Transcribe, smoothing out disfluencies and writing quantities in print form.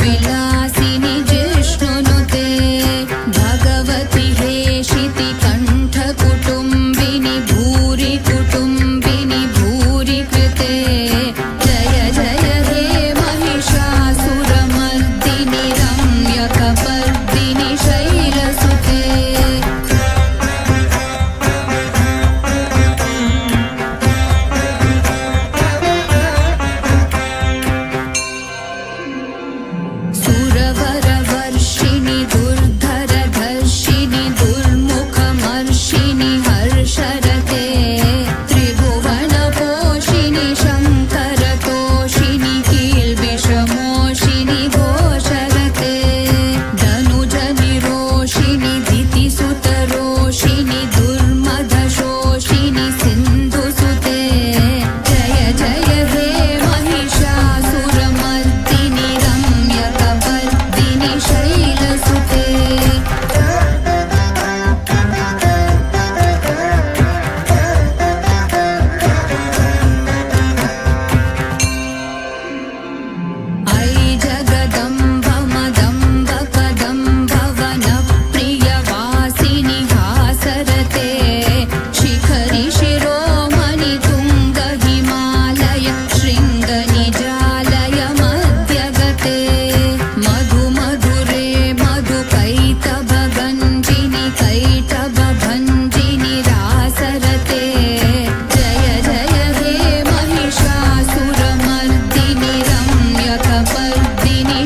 विलासिनि जिष्णुनुते भगवति हेशिति कण्ठ कुटुम्बिनि भूरि कुटुम्बिनि भूरि कृते जय जय हे महिषासुरमर्दिनि रम्यकपर्दिनि शैलसुते सुरवरवर्षिणि दुर्धरधर्षिणि दुर्मुखमर्षिणि हर्षरते त्रिभुवनपोषिणि शङ्करतोषिणि कील्बिषमोषिणि घोषरते धनुजनिरोषिणि दितिसुतरोषिणि दुर्मदशोषिणि सिन्धुसुते जय जय हे महिषासुरमर्दिनि रम्यकपर्दिनि शैलसुते ऐ जगदम्ब मदम्ब कदम्ब वनप्रियवासिनि हासरते शिखरि शिरोमणि तुङ्ग हिमालय शृङ्गनिजालय मध्यगते मधु मधुरे मधुकैटभभञ्जिनि कैटभभञ्जिनि रासरते जय जय हे महिषासुरमर्दिनि रम्यकपर्दिनि